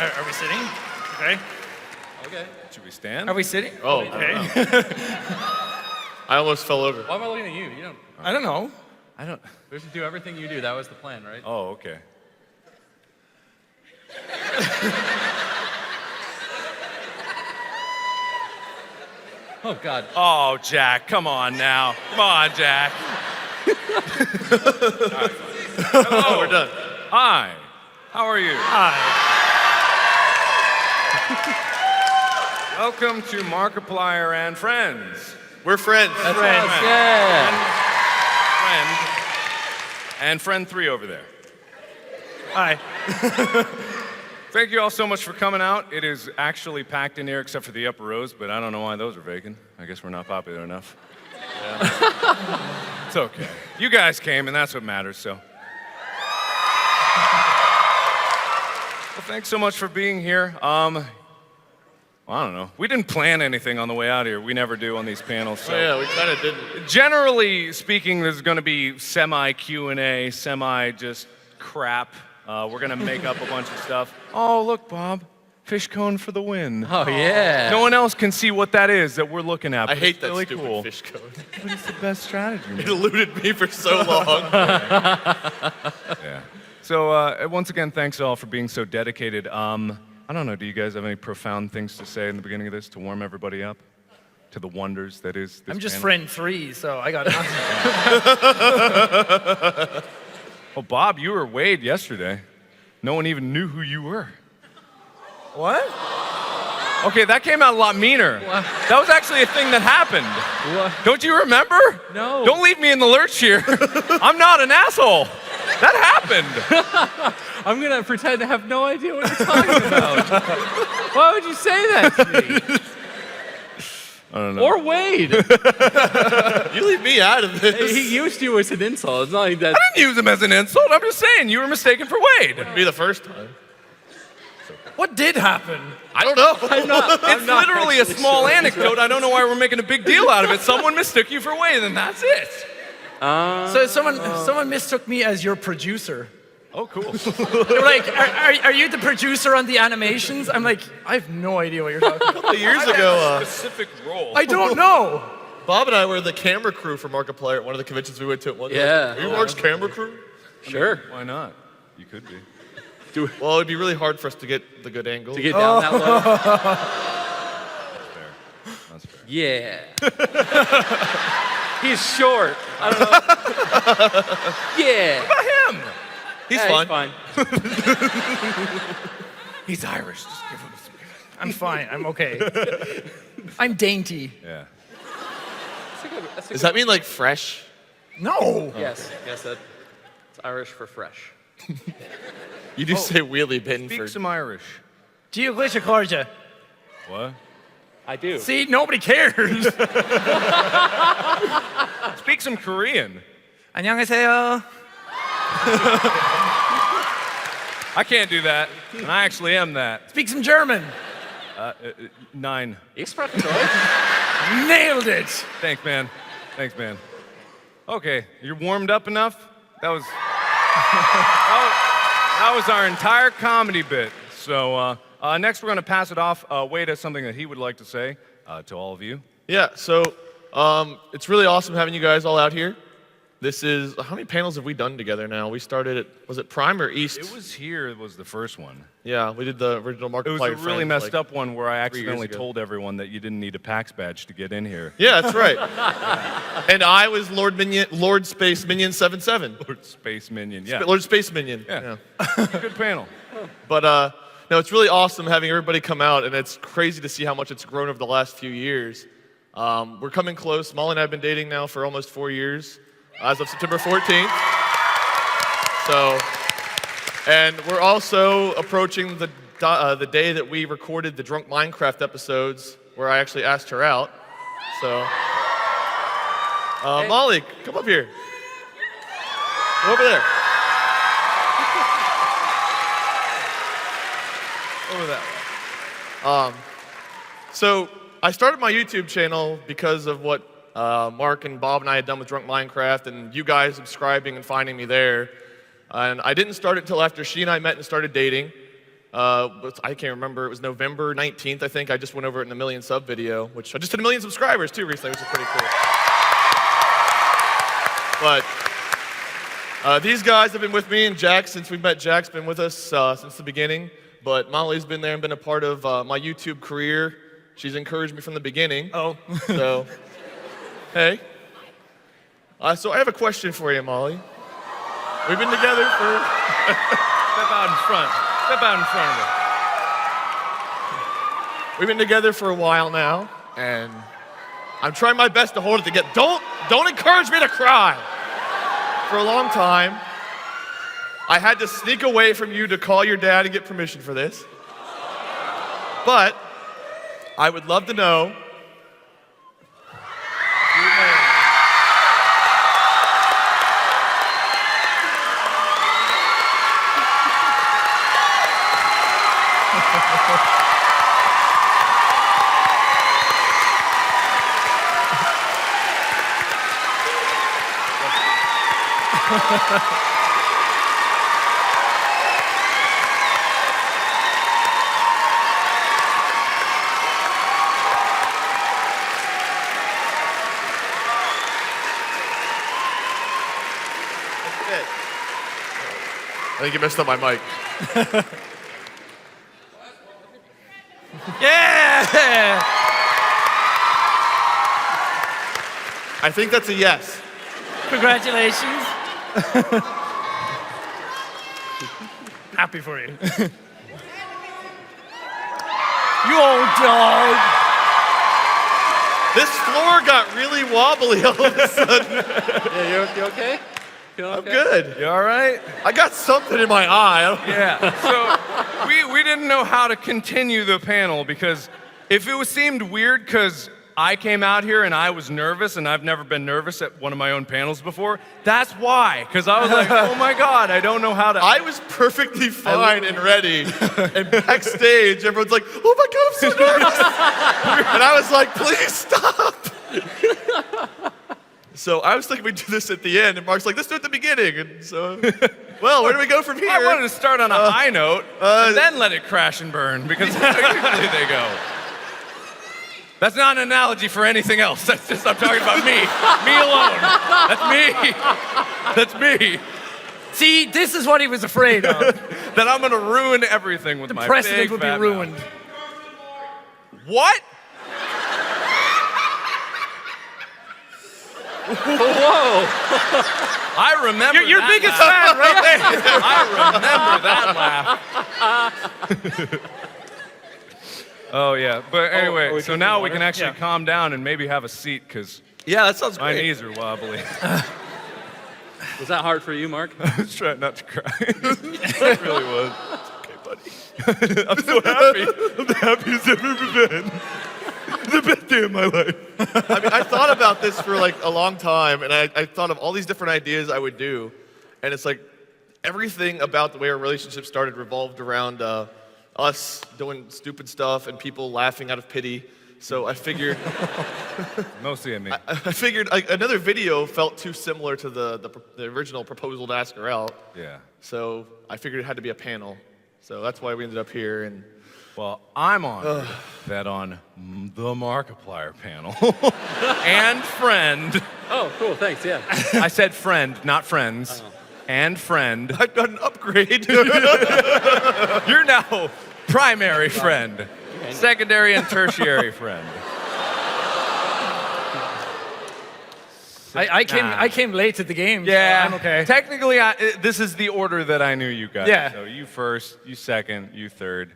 Are we sitting? Okay. Okay. Should we stand? Are we sitting? Oh, Okay. I almost fell over. Why am I looking at you? You don't. I don't know. I don't. We should do everything you do. That was the plan, right? Oh, okay. Oh God. Oh, Jack, come on now. Come on, Jack. Oh, we're done. Hi. How are you? Hi. Welcome to Markiplier and Friends. We're friends. That's Friends. us. Yeah. And friend 3 over there. Hi. Thank you all so much for coming out. It is actually packed in here except for the upper rows, but I don't know why those are vacant. I guess we're not popular enough. It's okay. You guys came, and that's what matters, so. Well, thanks so much for being here. Well, I don't know. We didn't plan anything on the way out here. We never do on these panels, so. Oh, yeah, we kind of didn't. Generally speaking, there's going to be semi-Q&A, semi-just crap. We're going to make up a bunch of stuff. Oh, look, Bob. Fish cone for the win. Oh yeah. No one else can see what that is that we're looking at. I but hate it's that really stupid cool. fish cone. But it's the best strategy. It man. eluded me for so long. Yeah. So once again, thanks all for being so dedicated. I don't know. Do you guys have any profound things to say in the beginning of this to warm everybody up to the wonders that is this I'm just panel? friend 3, so I got nothing. Oh, Bob, you were Wade yesterday. No one even knew who you were. What? Okay, that came out a lot meaner. What? That was actually a thing that happened. What? Don't you remember? No. Don't leave me in the lurch here. I'm not an asshole. That happened. I'm gonna pretend to have no idea what you're talking about. Why would you say that to me? I don't know. Or Wade. You leave me out of this. He used you as an insult. It's not like that. I didn't use him as an insult. I'm just saying you were mistaken for Wade. Be the first time. What did happen? I don't know. It's literally a small anecdote. I don't know why we're making a big deal out of it. Someone mistook you for Wade, and that's it. So someone mistook me as your producer. Oh, cool. They were like, are you the producer on the animations? I'm like, I have no idea what you're talking about. A couple of years ago, Specific role. I don't know. Bob and I were the camera crew for Markiplier at one of the conventions we went to at one Yeah. Are you Mark's camera crew? Sure. Why not? You could be. Well, it'd be really hard for us to get the good angle. To get down that low. That's fair. Yeah. He's short. I don't know. Yeah. About him. He's Yeah, fine. He's Irish. Just give him some. I'm fine. I'm okay. I'm dainty. Yeah. Does that mean like fresh? No. Yes. Yes. It's Irish for fresh. You do say wheelie bin Speak for. some Irish. Gioglisha Corja. What? I do. See, nobody cares. Speak some Korean. 안녕하세요. I can't do that, and I actually am that. Speak some German. 9. Ich spreche Deutsch. Nailed it. Thanks, man. Thanks, man. Okay, you're warmed up enough? That was that was our entire comedy bit. So next we're going to pass it off. Wade has something that he would like to say to all of you. Yeah, so it's really awesome having you guys all out here. This is, how many panels have we done together now? We started at, was it Prime or East? It was here. It was the first one. Yeah, we did the original Markiplier. It was a really Friends, messed like- up one where I accidentally ago. told everyone that you didn't need a PAX badge to get in here. Yeah, that's right. And I was Lord Space Minion 77. Lord Space Minion. Yeah. Lord Space Minion. Yeah. Good panel. But no, it's really awesome having everybody come out, and it's crazy to see how much it's grown over the last few years. We're coming close. Molly and I have been dating now for almost 4 years, as of September 14th. So, and we're also approaching the day that we recorded the Drunk Minecraft episodes, where I actually asked her out. So, Molly, come up here. Go over there. Over that way. So I started my YouTube channel because of what Mark and Bob and I had done with Drunk Minecraft, and you guys subscribing and finding me there. And I didn't start it until after she and I met and started dating. I can't remember. It was November 19th, I think. I just went over it in a 1 million sub video, which I just hit 1 million subscribers too recently, which is pretty cool. But these guys have been with me, and Jax, since we met, Jack's been with us since the beginning. But Molly's been there and been a part of my YouTube career. She's encouraged me from the beginning. Oh. So, hey. So I have a question for you, Molly. We've been together for... Step out in front. Step out in front of it. We've been together for a while now, and I'm trying my best to hold it together. Don't encourage me to cry. For a long time, I had to sneak away from you to call your dad and get permission for this. But I would love to know. I think you messed up my mic. Yeah! I think that's a yes. Congratulations. Happy for you. You old dog. This floor got really wobbly all of a sudden. Yeah, you okay? Feeling I'm okay? good. You all right? I got something in my eye. I don't- Yeah. So we didn't know how to continue the panel because if it seemed weird because I came out here and I was nervous and I've never been nervous at one of my own panels before, that's why. Because I was like, oh my God, I don't know how to. I was perfectly fine and ready. And backstage, everyone's like, oh my God, I'm so nervous. And I was like, please stop. So I was thinking we'd do this at the end, and Mark's like, let's do it at the beginning. And so, well, where do we go from here? I wanted to start on a high note and then let it crash and burn because that's how usually they go. That's not an analogy for anything else. That's just, I'm talking about me. Me alone. That's me. That's me. See, this is what he was afraid of. That I'm gonna ruin everything with The my precedent big would be fat ruined. mouth. What? Whoa! I remember Your that biggest laugh. fan, right there. I remember that laugh. Oh yeah, but anyway, are we so drinking now we water? can actually Yeah. calm down and maybe have a seat because Yeah, that sounds my great. knees are wobbly. Was that hard for you, Mark? I was trying not to cry. It really was. Okay, buddy. I'm so happy. I'm the happiest I've ever been. The best day of my life. I mean, I thought about this for like a long time, and I thought of all these different ideas I would do. And it's like everything about the way our relationship started revolved around us doing stupid stuff and people laughing out of pity. So I figured, Mostly at me. I figured like, another video felt too similar to the original proposal to ask her out. Yeah. So I figured it had to be a panel. So that's why we ended up here. And Well, I'm honored that on the Markiplier panel and friend, Oh, cool. Thanks. Yeah. I said friend, not friends, and friend, I've got an upgrade. you're now primary friend, secondary and tertiary friend. I came late to the game. so Yeah, I'm okay. Technically, this is the order that I knew you guys. Yeah. So you first, you second, you third,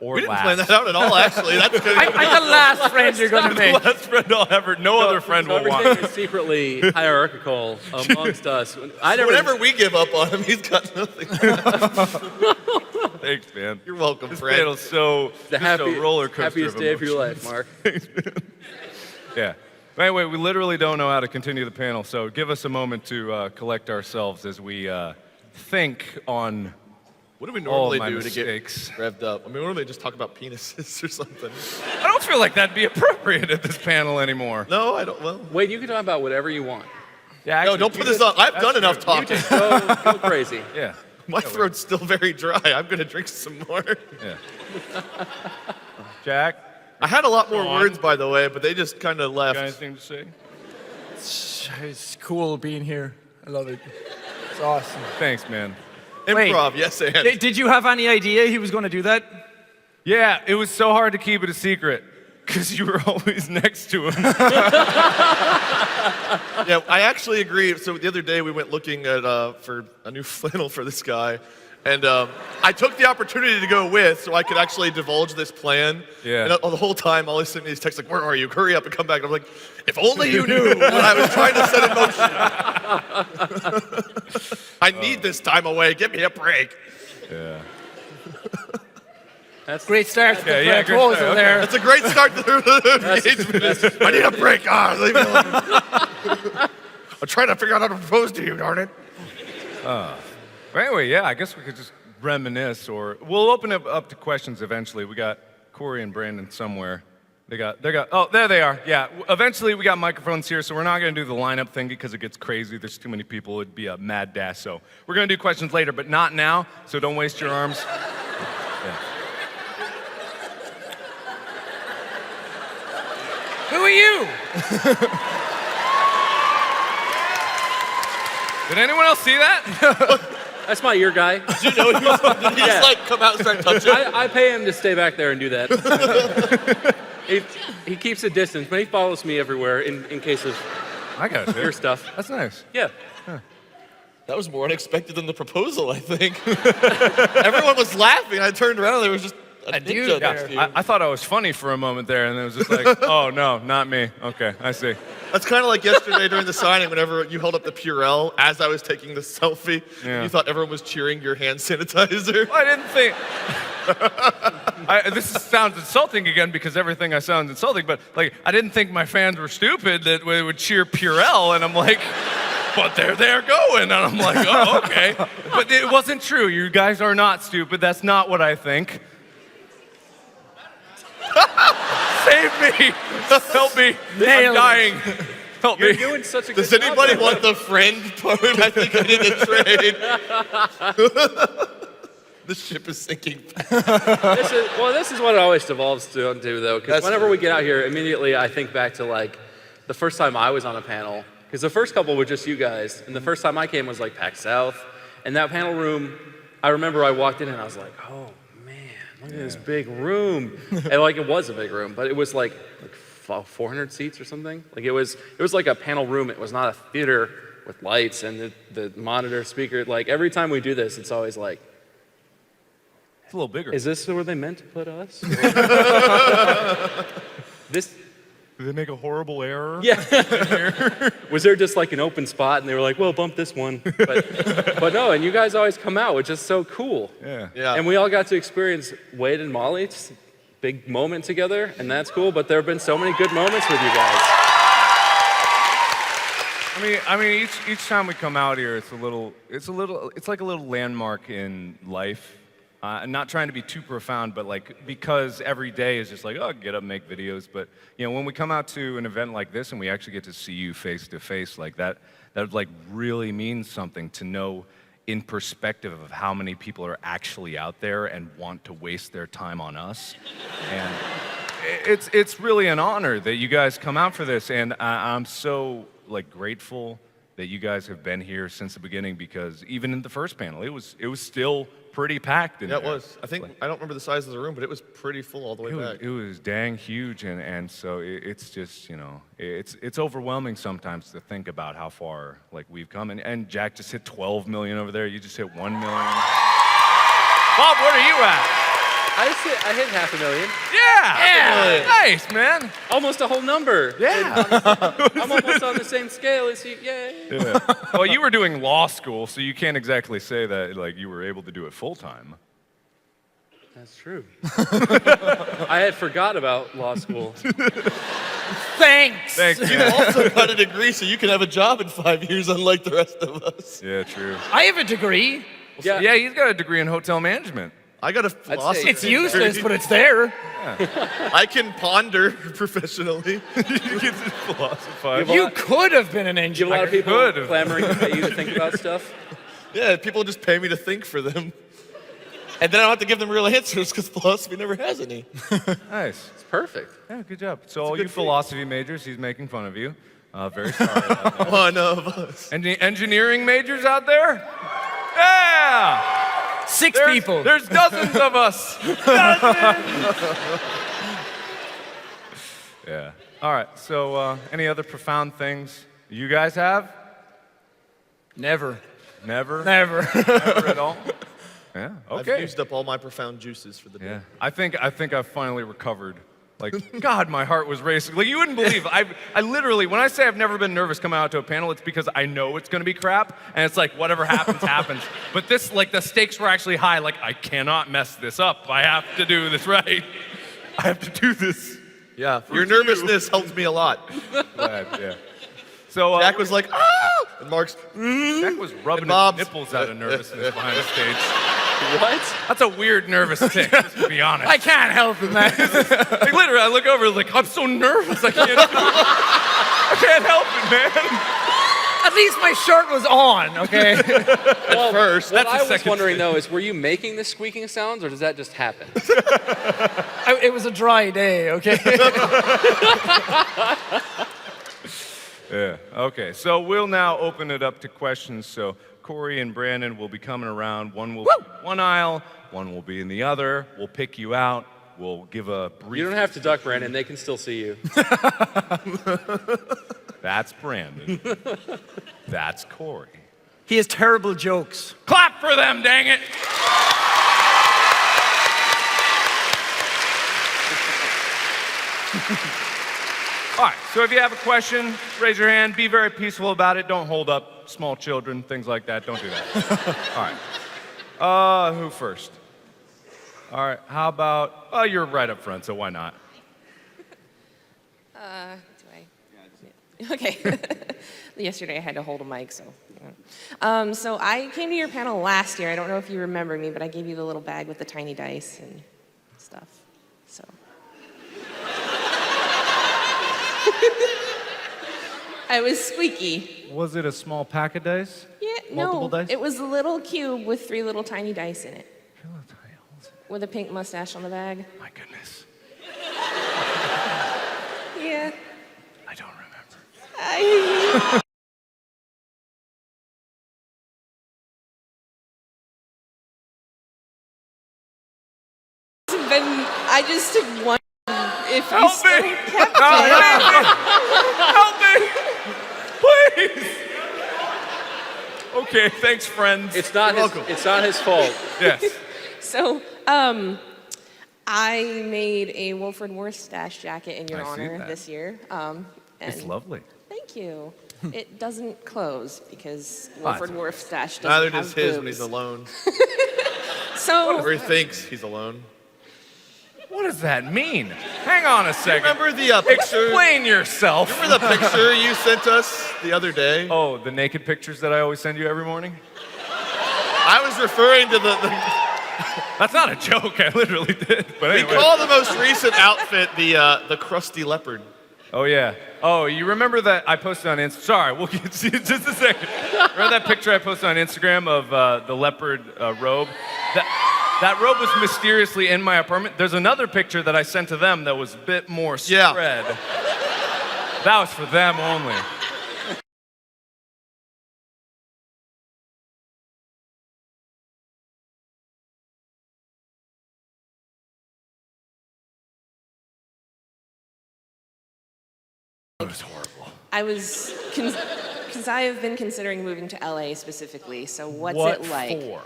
or We didn't last. plan that out at all, actually. That's good. I'm the last friend you're gonna The make. last friend I'll ever. No other friend So will want. everything is secretly hierarchical amongst us. I never. Whenever we give up on him, he's got nothing. Thanks, man. You're welcome, This friend. panel's so the just a roller coaster happiest of day of your emotions. life, Mark. Yeah. But anyway, we literally don't know how to continue the panel, so give us a moment to collect ourselves as we think on What do we all normally of my do mistakes. to get revved up? I mean, normally just talk about penises or something. I don't feel like that'd be appropriate at this panel anymore. No, I don't. Well, Wait, you can talk about whatever you want. Yeah, no, don't put this on. I've done enough You talking. just go crazy. Yeah. My throat's still very dry. I'm gonna drink some more. Yeah. Jack, I had a lot more Go on. words, by the way, but they just kind of you got left. anything to say? It's cool being here. I love it. It's awesome. Thanks, man. Improv, yes, and. Did you have any idea he was going to do that? Yeah, it was so hard to keep it a secret because you were always next to him. Yeah, I actually agree. So the other day we went looking at for a new flannel for this guy, and I took the opportunity to go with so I could actually divulge this plan. Yeah. And the whole time, all I sent me these texts like, "Where are you? Hurry up and come back!" And I'm like, "If only you knew what I was trying to set in motion. I need this time away. Give me a break." Yeah. That's Great start to the great proposal start, okay. there. That's a great start to the engagement. I need a break. Leave me alone. I'm trying to figure out how to propose to you, darn it. But anyway, yeah, I guess we could just reminisce, or we'll open it up to questions eventually. We got Corey and Brandon somewhere. They got. Oh, there they are. Yeah. Eventually, we got microphones here, so we're not gonna do the lineup thing because it gets crazy. There's too many people. It'd be a mad dash. So we're gonna do questions later, but not now. So don't waste your arms. Yeah. Who are you? Did anyone else see that? That's my ear guy. Did you know he was? Did he just like come out and start touching? I pay him to stay back there and do that. he keeps a distance, but he follows me everywhere in case of I got it. your stuff. That's nice. Yeah. That was more unexpected than the proposal, I think. Everyone was laughing. I turned around and there was just a dude ninja there. next to you. I thought I was funny for a moment there, and it was just like, oh no, not me. Okay, I see. That's kind of like yesterday during the signing, whenever you held up the Purell as I was taking the selfie. Yeah. You thought everyone was cheering your hand sanitizer. I didn't think. Sounds insulting again because everything I sounds insulting, but like I didn't think my fans were stupid that they would cheer Purell, and I'm like, but they're going, and I'm like, oh okay. But it wasn't true. You guys are not stupid. That's not what I think. Save me! Help me! I'm dying. Help You're me. doing such a good Does job. anybody though. want the friend part? I think I need a trade. The ship is sinking. This is what it always devolves to though, because That's whenever true. we get out here, immediately I think back to like the first time I was on a panel, because the first couple were just you guys, and the first time I came was like PAX South, and that panel room, I remember I walked in and I was like, oh man, look at this big room, and like it was a big room, but it was like 400 seats or something. Like it was like a panel room. It was not a theater with lights and the monitor speaker. Like every time we do this, it's always like, It's a little bigger. is this where they meant to put us? This, Did they make a horrible error? yeah. Was there just like an open spot and they were like, well, bump this one. But no, and you guys always come out, which is so cool. Yeah. Yeah. And we all got to experience Wade and Molly, just a big moment together, and that's cool. But there have been so many good moments with you guys. I mean, each time we come out here, it's like a little landmark in life. I'm not trying to be too profound, but like because every day is just like, oh, get up, make videos. But you know, when we come out to an event like this and we actually get to see you face to face, like that like really means something to know in perspective of how many people are actually out there and want to waste their time on us. And it's really an honor that you guys come out for this, and I'm so like grateful that you guys have been here since the beginning, because even in the first panel, it was still pretty packed in Yeah, it there. was. I think, I don't remember the size of the room, but it was pretty full all the way back. It was dang huge, and so it's just, you know, it's overwhelming sometimes to think about how far like we've come. And Jack just hit 12 million over there. You just hit 1 million. Bob, what are you at? I hit 500,000. Yeah! Nice, man. Almost a whole number. Yeah. I'm almost on the same scale as you. Yay. Well, you were doing law school, so you can't exactly say that like you were able to do it full time. That's true. I had forgot about law school. Thanks. Thanks, You man. also got a degree, so you can have a job in 5 years, unlike the rest of us. Yeah, true. I have a degree. Yeah. He's got a degree in hotel management. I got a philosophy. It's useless, but it's there. I can ponder professionally. You get to philosophize. Yeah, You could have been an You have a lot engineer. of people could have. clamoring to pay you to think about stuff. Yeah, people just pay me to think for them. And then I don't have to give them real answers because philosophy never has any. Nice. It's perfect. Yeah, good job. So all good you feat. philosophy majors, he's making fun of you. Very sorry about that. One of us. And the engineering majors out there? Yeah! 6 people. There's dozens of us. Yeah. All right. So, any other profound things you guys have? Never. Never. Never. Never at all. Yeah. I've Okay. used up all my profound juices for the day. Yeah. I think I've finally recovered. Like, God, my heart was racing. Like, you wouldn't believe. I literally, when I say I've never been nervous coming out to a panel, it's because I know it's going to be crap, and it's like whatever happens, happens. But this, like, the stakes were actually high. Like, I cannot mess this up. I have to do this right. I have to do this. Yeah, your nervousness helped me a lot. Glad, yeah. So Jack was like, ah! And Mark's, Jack was rubbing his Bob's- nipples out of nervousness behind the stage. What? That's a weird nervous tick, just to be honest. I can't help it, man. Like, literally, I look over, like, I'm so nervous, I can't help it, man. At least my shirt was on, okay? Well, first. What That's the I was second wondering thing. though is, were you making the squeaking sounds, or does that just happen? It was a dry day, okay? Yeah, okay. So we'll now open it up to questions. So Corey and Brandon will be coming around. One will be in one aisle, one will be in the other. We'll pick you out. We'll give a brief. You don't have to duck, Brandon. They can still see you. That's Brandon. That's Corey. He has terrible jokes. Clap for them, dang it! All right, so if you have a question, raise your hand. Be very peaceful about it. Don't hold up small children, things like that. Don't do that. All right. Who first? All right, how about, oh, you're right up front, so why not? Do I? Okay. Yesterday I had to hold a mic, so. So I came to your panel last year. I don't know if you remember me, but I gave you the little bag with the tiny dice and stuff. So. I was squeaky. Was it a small pack of dice? Yeah, Multiple no. dice? It was a little cube with 3 little tiny dice in it, with a pink mustache on the bag. My goodness, Yeah. I don't remember. I just wondered if you Help still me! kept it. Help me! Please! Okay, thanks, friends. It's not his. welcome. It's not his fault. Yes. So, I made a Wilfred Warstash jacket in your I see honor that. this year. It's And lovely. thank you. It doesn't close because Ah, it's Wilfred Warstash doesn't neither have does his boobs. when he's alone. So, Or he thinks he's alone. What does that mean? Hang on a second. Remember the picture? Explain yourself. Remember the picture you sent us the other day? Oh, the naked pictures that I always send you every morning? I was referring to the That's not a joke. I literally did. But we anyway. call the most recent outfit the crusty leopard. Oh, yeah. Oh, you remember that I posted on Instagram? Sorry, we'll get to it in just a second. Remember that picture I posted on Instagram of the leopard robe? That robe was mysteriously in my apartment. There's another picture that I sent to them that was a bit more Yeah. spread. That was for them only. It was horrible. I was, because I have been considering moving to LA specifically. So, what's What it like? for?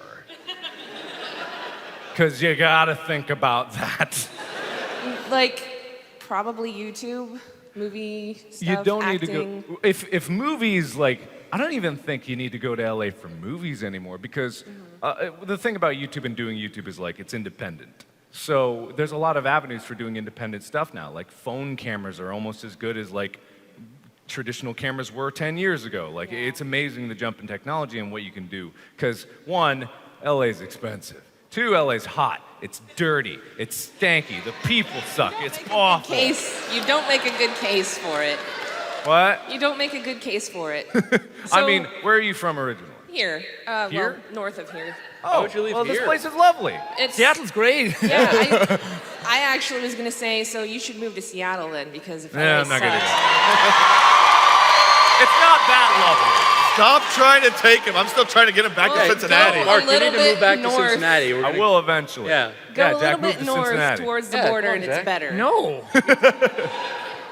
Because you gotta think about that. Like, probably YouTube, movie stuff, You don't acting. need to go. If movies, like, I don't even think you need to go to LA for movies anymore because the thing about YouTube and doing YouTube is like it's independent. So there's a lot of avenues for doing independent stuff now. Like phone cameras are almost as good as like traditional cameras were 10 years ago. Like it's amazing the jump in technology and what you can do. Because one, LA's expensive. Two, LA's hot. It's dirty. It's stanky. The people suck. It's awful. You don't make a good case for it. What? You don't make a good case for it. I So- mean, where are you from originally? Here. Here? Well, north of here. Oh, would you leave well, this here? place is lovely. It's, Seattle's great. Yeah, I actually was gonna say, so you should move to Seattle then, because if Yeah, LA I'm not gonna do sucks. It's not that Stop trying to take him. I'm still trying to get him back to Well, Cincinnati. go- Mark, you little need to move bit back to north. Cincinnati. We're lovely. I gonna- will eventually. Yeah. Go Yeah, a Jack, little move bit to north Cincinnati. towards the Yeah, border, come on, and Jack. it's better. No.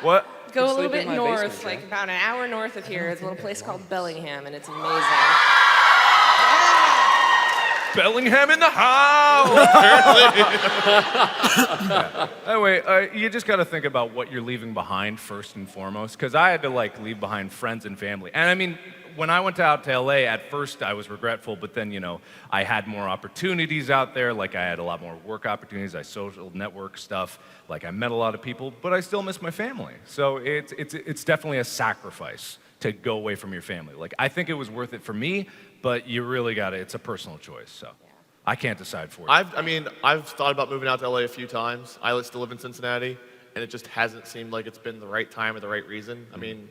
What? Go a little sleep in bit my north, basement, like Jack. about an hour north of here. It's a little place called Bellingham, and it's amazing. Bellingham in the house. Anyway, you just got to think about what you're leaving behind first and foremost. Because I had to like leave behind friends and family. And I mean, when I went out to LA, at first I was regretful, but then I had more opportunities out there. Like I had a lot more work opportunities. I social network stuff. Like I met a lot of people, but I still miss my family. So it's definitely a sacrifice to go away from your family. Like I think it was worth it for me, but you really got to. It's a personal choice. So I can't decide for you. I've thought about moving out to LA a few times. I still live in Cincinnati, and it just hasn't seemed like it's been the right time or the right reason. I mean,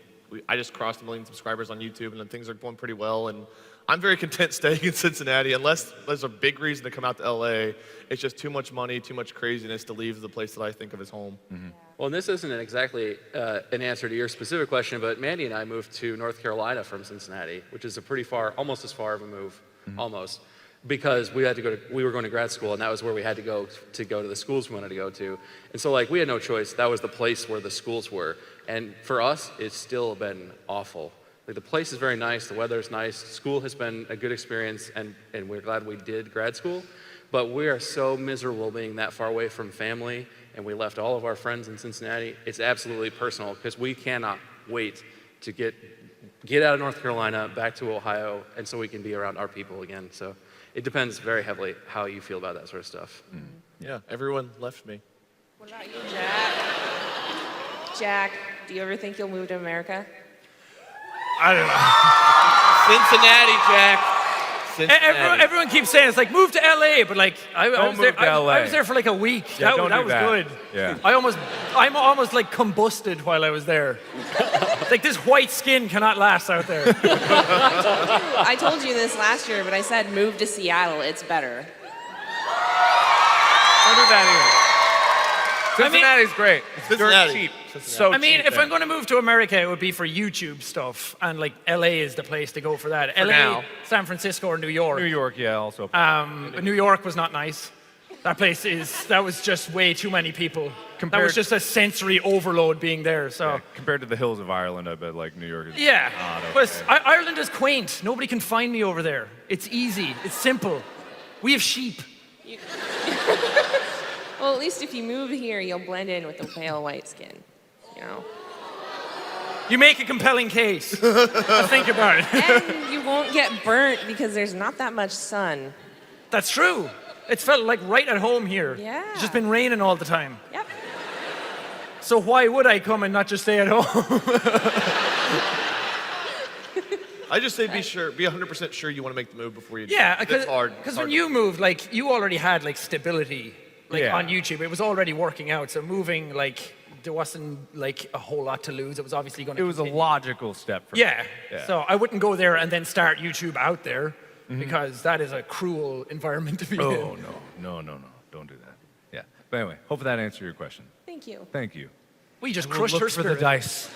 I just crossed 1 million subscribers on YouTube, and then things are going pretty well. And I'm very content staying in Cincinnati, unless there's a big reason to come out to LA. It's just too much money, too much craziness to leave the place that I think of as home. Well, and this isn't exactly an answer to your specific question, but Mandy and I moved to North Carolina from Cincinnati, which is a pretty far, almost as far of a move, almost, because we were going to grad school, and that was where we had to go to the schools we wanted to go to. And so, like, we had no choice. That was the place where the schools were. And for us, it's still been awful. Like, the place is very nice, the weather is nice, school has been a good experience, and we're glad we did grad school. But we are so miserable being that far away from family, and we left all of our friends in Cincinnati. It's absolutely personal, because we cannot wait to get out of North Carolina, back to Ohio, and so we can be around our people again. So it depends very heavily how you feel about that sort of stuff. Yeah, everyone left me. What about you, Jack? Jack, do you ever think you'll move to America? I don't know. Cincinnati, Jack. Everyone keeps saying it's like move to LA, but like I was move there. to LA. I was there for like a week. Yeah, that don't that do was that. good. Yeah. I'm almost like combusted while I was there. Like this white skin cannot last out there. I told you this last year, but I said move to Seattle. It's better. Don't do that either. I mean- Cincinnati's great. It's Cincinnati. dirt cheap. It's so I mean, cheap if there. I'm going to move to America, it would be for YouTube stuff, and like LA is the place to go for that. LA, now. San Francisco, or New York. New York, yeah, also. But New York was not nice. That was just way too many people. That Compared- was just a sensory overload being there. So. Yeah, compared to the hills of Ireland, I bet like New York is. Yeah, not but okay. Ireland is quaint. Nobody can find me over there. It's easy. It's simple. We have sheep. Well, at least if you move here, you'll blend in with the pale white skin. You know? You make a compelling case. Now think about it. And you won't get burnt because there's not that much sun. That's true. It's felt like right at home here. Yeah. It's just been raining all the time. Yep. So why would I come and not just stay at home? I just say be 100% sure you want to make the move before you do. Yeah, That's hard. because It's when hard. you moved, like you already had like stability, like Yeah. on YouTube. It was already working out. So moving, like there wasn't like a whole lot to lose. It was obviously going to. It was a logical step for Yeah. Yeah. So I wouldn't go there and then start YouTube out there because that is a cruel environment to be in. Oh, no. Don't do that. Yeah. But anyway, hopefully that answered your question. Thank you. Thank you. We just We'll crushed look her for spirit. the dice.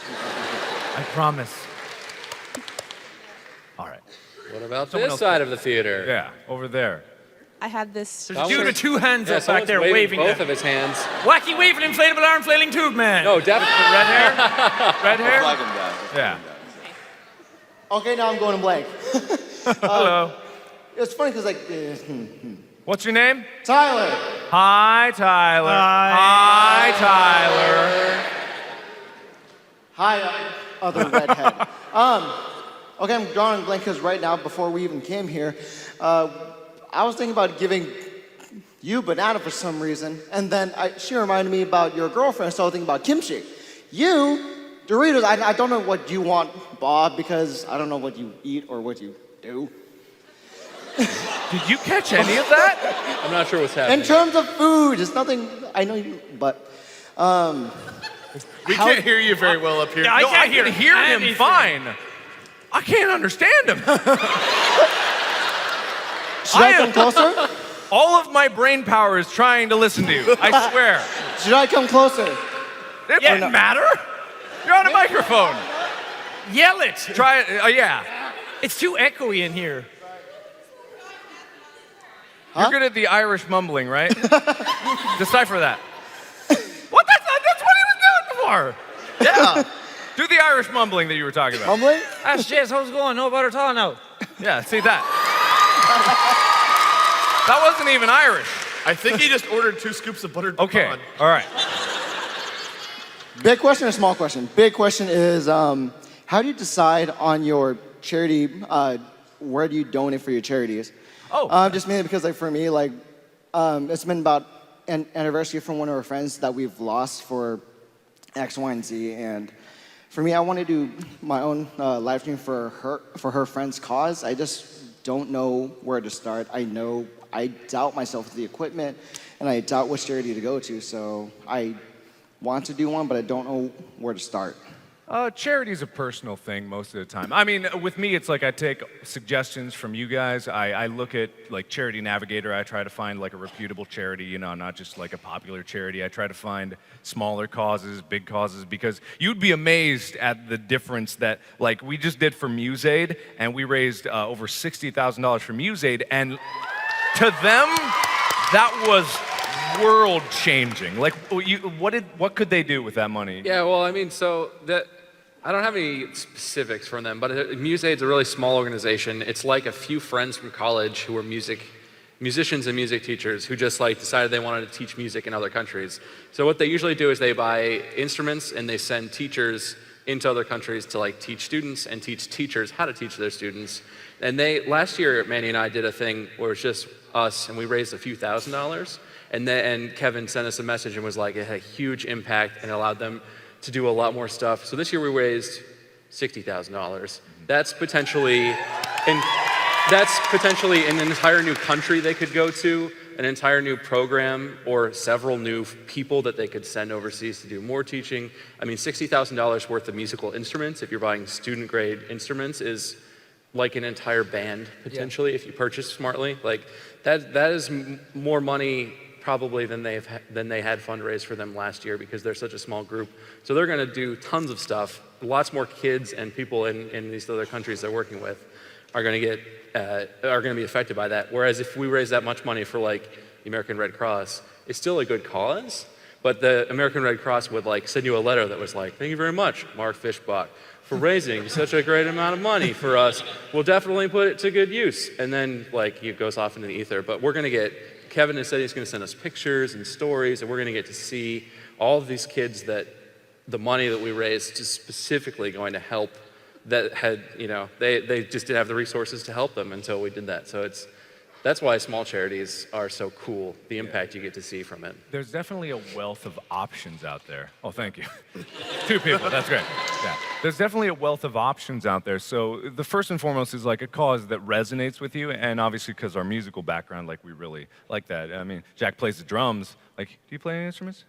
I promise. All right. What about Someone this else- side of the theater? Yeah, over there. I had this. There's a dude with two hands Yeah, up back someone's there waving. both them. of his hands. Wacky waving inflatable arm flailing tube man. No, definitely. Red hair? Red hair? Flag him down. Yeah. Okay, now I'm going blank. Hello. It's funny because like What's your name? Tyler. Hi, Tyler. Hi, Tyler. Hi, other redhead. Okay, I'm drawing a blank because right now, before we even came here, I was thinking about giving you banana for some reason, and then she reminded me about your girlfriend, so I was thinking about kimchi. You, Doritos, I don't know what you want, Bob, because I don't know what you eat or what you do. Did you catch any of that? I'm not sure what's happening. In terms of food, it's nothing, I know you, but, We can't hear you very well up here. Yeah, I No, can't I can hear him anything. fine. I can't understand him. Should I come closer? All of my brain power is trying to listen to you. I swear. Should I come closer? It doesn't matter. You're on a microphone. Yell it. Try it. Yeah. It's too echoey in here. You're good at the Irish mumbling, right? Decipher that. What? That's what he was doing before. Yeah. Do the Irish mumbling that you were talking about. Mumbling? Ask Jess, how's it going? No better at all now. Yeah, see that. That wasn't even Irish. I think he just ordered 2 scoops of buttered Okay, pecan. all right. Big question or small question? Big question is, how do you decide on your charity, where do you donate for your charities? Oh. Just mainly because, like, for me, like, it's been about an anniversary from one of our friends that we've lost for X, Y, and Z, and for me, I want to do my own live stream for her friend's cause. I just don't know where to start. I doubt myself with the equipment, and I doubt which charity to go to, so I want to do one, but I don't know where to start. Charity's a personal thing most of the time. I mean, with me, it's like I take suggestions from you guys. I look at like Charity Navigator. I try to find like a reputable charity, you know, not just like a popular charity. I try to find smaller causes, big causes, because you'd be amazed at the difference that, like, we just did for MuseAid, and we raised over $60,000 for MuseAid, and to them, that was world-changing. Like, what could they do with that money? Yeah, well, I mean, so that I don't have any specifics from them, but MuseAid's a really small organization. It's like a few friends from college who were musicians and music teachers who just like decided they wanted to teach music in other countries. So what they usually do is they buy instruments and they send teachers into other countries to like teach students and teach teachers how to teach their students. And last year, Manny and I did a thing where it's just us, and we raised a few $1,000s. And Kevin sent us a message and was like, it had a huge impact and allowed them to do a lot more stuff. So this year we raised $60,000. That's potentially an entire new country they could go to, an entire new program, or several new people that they could send overseas to do more teaching. I mean, $60,000 worth of musical instruments, if you're buying student grade instruments, is like an entire band potentially if you purchase smartly. Like that is more money probably than they had fundraised for them last year, because they're such a small group. So they're going to do tons of stuff. Lots more kids and people in these other countries they're working with are going to be affected by that. Whereas if we raise that much money for like the American Red Cross, it's still a good cause, but the American Red Cross would like send you a letter that was like, "Thank you very much, Mark Fishbach, for raising such a great amount of money for us. We'll definitely put it to good use." And then like it goes off into the ether. But we're going to get, Kevin has said he's going to send us pictures and stories, and we're going to get to see all of these kids that the money that we raised is specifically going to help, that had, you know, they just didn't have the resources to help them until we did that. So that's why small charities are so cool, the impact you get to see from it. There's definitely a wealth of options out there. Oh, thank you. 2 people, that's great. Yeah. There's definitely a wealth of options out there. So the first and foremost is like a cause that resonates with you, and obviously because our musical background, like we really like that. I mean, Jack plays the drums. Like, do you play any instruments?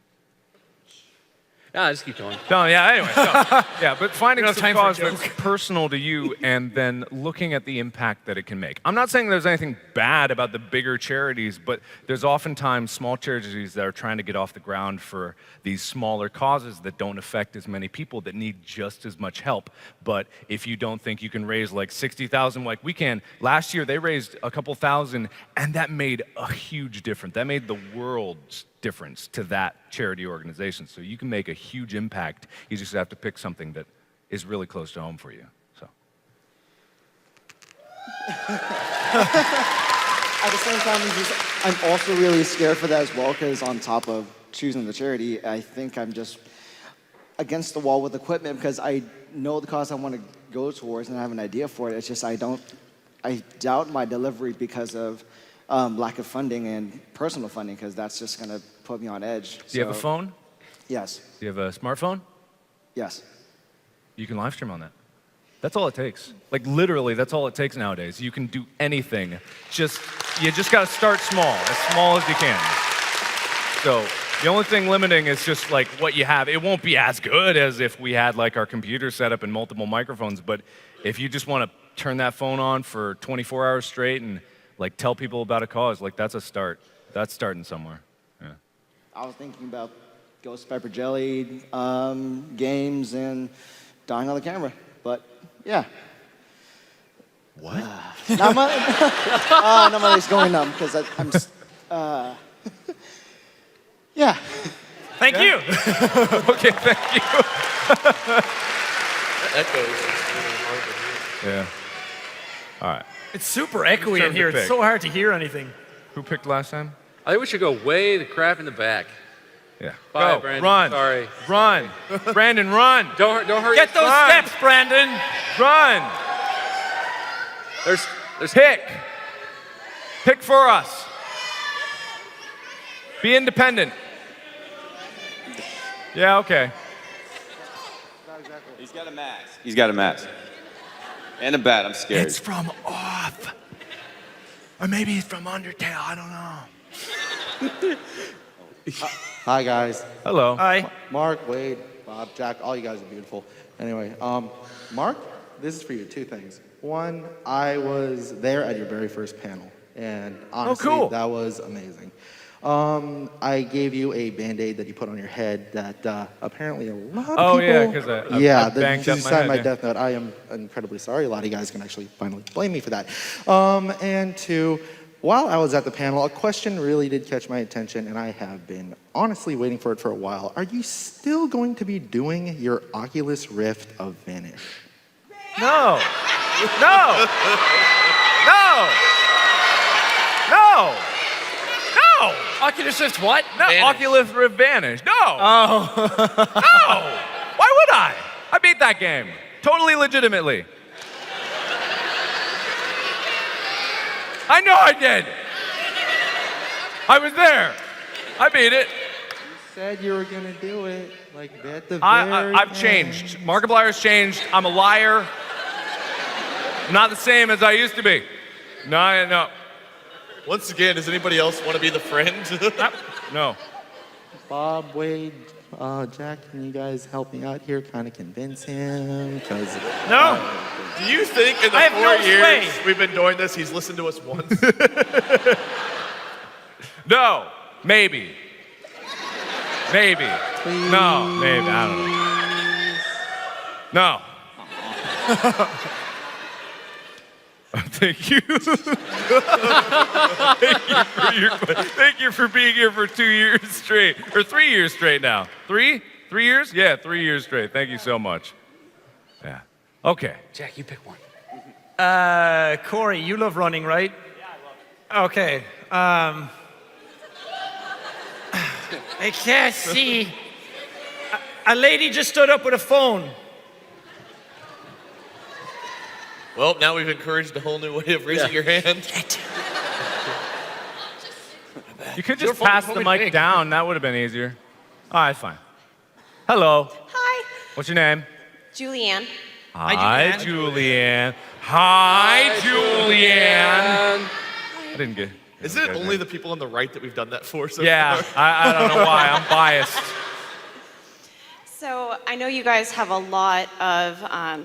Yeah, just keep going. No, yeah, anyway. So, yeah, but finding some time for a cause that's personal to you and then looking at the impact that it can make. I'm not saying there's anything bad about the bigger charities, but there's oftentimes small charities that are trying to get off the ground for these smaller causes that don't affect as many people that need just as much help. But if you don't think you can raise like 60,000 like we can, last year they raised a couple thousand, and that made a huge difference. That made the world's difference to that charity organization. So you can make a huge impact. You just have to pick something that is really close to home for you. So. At the same time, I'm also really scared for that as well, because on top of choosing the charity, I think I'm just against the wall with equipment, because I know the cause I want to go towards and I have an idea for it. It's just I doubt my delivery because of lack of funding and personal funding, because that's just going to put me on edge. Do you have a phone? Yes. Do you have a smartphone? Yes. You can live stream on that. That's all it takes. Like literally, that's all it takes nowadays. You can do anything. You just got to start small as you can. So the only thing limiting is just like what you have. It won't be as good as if we had like our computer set up and multiple microphones, but if you just want to turn that phone on for 24 hours straight and Like tell people about a cause. Like that's a start. That's starting somewhere. Yeah. I was thinking about Ghost Pepper Jelly games and dying on the camera, but yeah. What? Now my leg's going numb because I'm. Yeah. Thank you. Okay, thank you. Echoes. Yeah. All right. It's super echoey Turn in to here. It's pick. so hard to hear anything. Who picked last time? I think we should go way the crap in the back. Yeah. Bye, Go. Brandon. Run. Sorry. Run. Brandon, run. Don't hurt Get those Run. steps, Brandon. Run. There's Pick. Pick for us. Be independent. Yeah, okay. He's got a mask. He's got a mask. And a bat. I'm scared. It's from Off. Or maybe it's from Undertale, I don't know. Hi guys, Hello. Hi. Mark, Wade, Bob, Jack, all you guys are beautiful. Anyway, Mark, this is for you, two things. One, I was there at your very first panel, and honestly, cool. that was amazing. I gave you a Band-Aid that you put on your head that apparently a lot of Oh, people... yeah, 'cause I yeah, banged up you my signed head, my yeah. death note. I am incredibly sorry. A lot of you guys can actually finally blame me for that. And two, while I was at the panel, a question really did catch my attention, and I have been honestly waiting for it for a while. Are you still going to be doing your Oculus Rift of Vanish? No. No. No. No. No. Oculus Rift what? No. Vanish. Oculus Rift Vanish. No. Oh. No. Why would I? I beat that game. Totally legitimately. I know I did. I was there. I beat it. Said you were gonna do it, like at the very I've end. changed. Markiplier's changed. I'm a liar. I'm not the same as I used to be. No. Once again, does anybody else want to be the friend? No. Bob, Wade, Jack, can you guys help me out here? Kind of convince him, because No. Do you think in the I have 4 no years sway. we've been doing this, he's listened to us once? No. Maybe. Maybe. No. Maybe. I don't know. No. Thank you. Thank you for being here for 2 years straight. Or 3 years straight now. 3? 3 years? Yeah, 3 years straight. Thank you so much. Yeah. Okay. Jack, you pick one. Corey, you love running, right? Yeah, I love it. Okay. I can't see. A lady just stood up with a phone. Well, now we've encouraged a whole new way of raising your hand. You could Your just phone- pass phone the would mic ring. down. That would have been easier. All right, fine. Hello. Hi, What's your name? Julianne. Hi, Julianne. Hi, Julianne. I didn't get. Is it only the people on the right that we've done that for so Yeah, far? I don't know why. I'm biased. So I know you guys have a lot of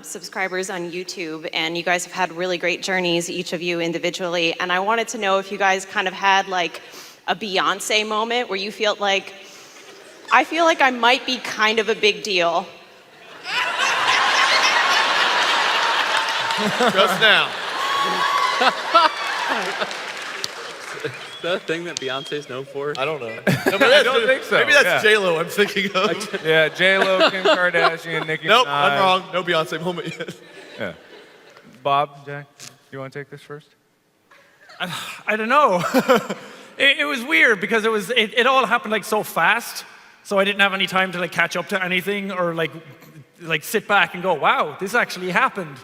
subscribers on YouTube, and you guys have had really great journeys, each of you individually. And I wanted to know if you guys kind of had like a Beyonce moment where you felt like, I feel like I might be kind of a big deal. Just now. Is that a thing that Beyonce's known for? I don't know. No, I don't think so, Maybe that's yeah. J-Lo I'm thinking of. Yeah, J-Lo, Kim Kardashian, Nicki Nope, Minaj. I'm wrong. No Beyonce moment yet. Yeah. Bob, Jack, you want to take this first? I don't know. It was weird because it all happened like so fast, so I didn't have any time to like catch up to anything or like sit back and go, wow, this actually happened.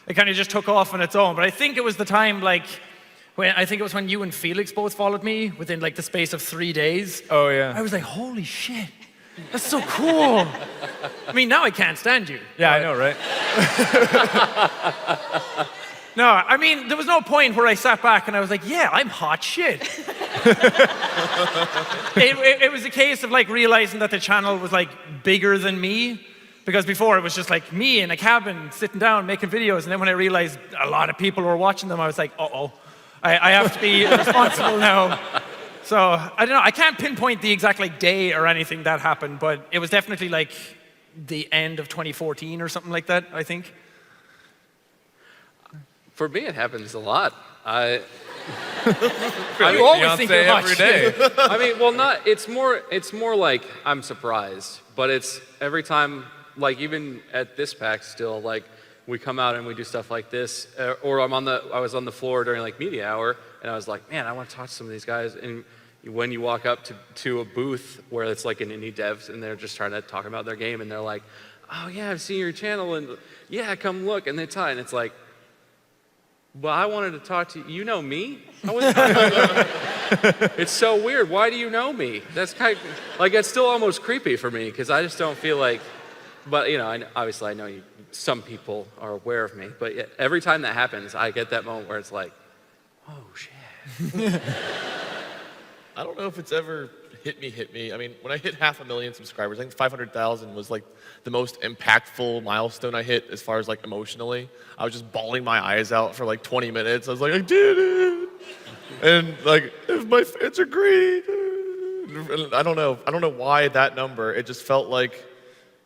It kind of just took off on its own. But I think it was the time when you and Felix both followed me within like the space of 3 days. Oh, yeah. I was like, holy shit, that's so cool. I mean, now I can't stand you. Yeah, I know, right? No, I mean, there was no point where I sat back and I was like, yeah, I'm hot shit. it was a case of like realizing that the channel was like bigger than me, because before it was just like me in a cabin sitting down making videos, and then when I realized a lot of people were watching them, I was like, uh-oh. I have to be responsible now. So I don't know. I can't pinpoint the exact like day or anything that happened, but it was definitely like the end of 2014 or something like that, I think. For me, it happens a lot. You always think you're hot every day. I mean, well, not. It's more like I'm surprised, but it's every time. Like even at this PAX, still like we come out and we do stuff like this, or I was on the floor during like media hour, and I was like, man, I want to talk to some of these guys. And when you walk up to a booth where it's like an indie devs, and they're just trying to talk about their game, and they're like, oh yeah, I've seen your channel, and yeah, come look, and they tell you, and it's like. Well, I wanted to talk to you. You know me? I wasn't talking about you. It's so weird. Why do you know me? That's kind of, like, it's still almost creepy for me because I just don't feel like, but, you know, obviously I know some people are aware of me, but every time that happens, I get that moment where it's like, oh, shit. I don't know if it's ever hit me. I mean, when I hit 500,000 subscribers, I think 500,000 was like the most impactful milestone I hit as far as like emotionally. I was just bawling my eyes out for like 20 minutes. I was like, I did it. And like, if my fans are great. And I don't know why that number. It just felt like,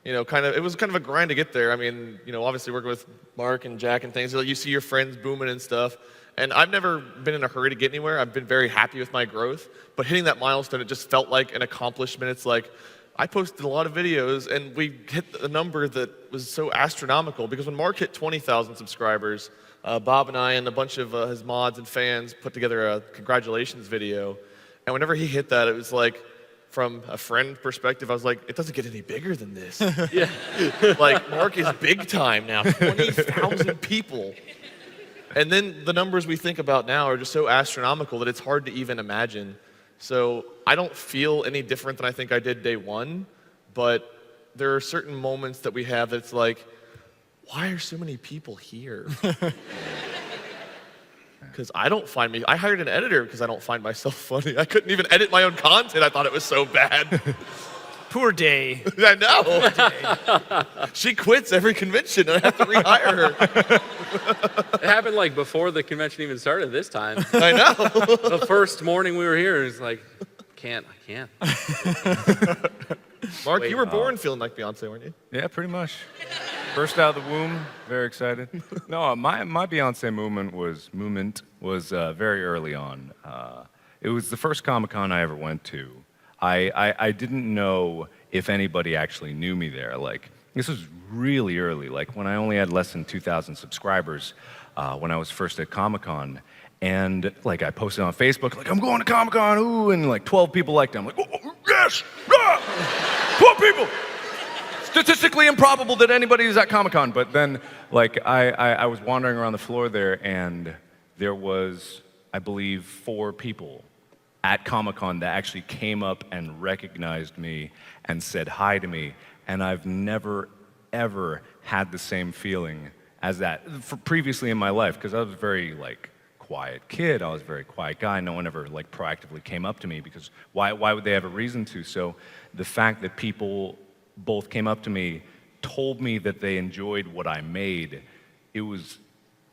you know, it was kind of a grind to get there. I mean, you know, obviously working with Mark and Jack and things, like you see your friends booming and stuff. And I've never been in a hurry to get anywhere. I've been very happy with my growth. But hitting that milestone, it just felt like an accomplishment. It's like, I posted a lot of videos, and we hit a number that was so astronomical. Because when Mark hit 20,000 subscribers, Bob and I and a bunch of his mods and fans put together a congratulations video. And whenever he hit that, it was like, from a friend perspective, I was like, it doesn't get any bigger than this. Yeah. Like, Mark is big time now, 20,000 people. And then the numbers we think about now are just so astronomical that it's hard to even imagine. So I don't feel any different than I think I did day one, but there are certain moments that we have that's like, why are so many people here? Because I hired an editor because I don't find myself funny. I couldn't even edit my own content. I thought it was so bad. Poor Day. I know. She quits every convention and I have to rehire her. It happened like before the convention even started this time. I know. The first morning we were here, it was like, I can't. Mark, Wait, you were born feeling like Beyonce, weren't you? Yeah, pretty much. Burst out of the womb, very excited. No, my Beyonce movement was very early on. It was the first Comic-Con I ever went to. I didn't know if anybody actually knew me there. Like, this was really early, like when I only had less than 2,000 subscribers when I was first at Comic-Con. And like I posted on Facebook, like, I'm going to Comic-Con, ooh, and like 12 people liked it. I'm like, oh, yes, 12 people. Statistically improbable that anybody is at Comic-Con. But then, like, I was wandering around the floor there, and there was, I believe, 4 people at Comic-Con that actually came up and recognized me and said hi to me. And I've never, ever had the same feeling as that previously in my life, because I was a very, like, quiet kid. I was a very quiet guy. No one ever, like, proactively came up to me, because why would they have a reason to? So the fact that people both came up to me, told me that they enjoyed what I made, it was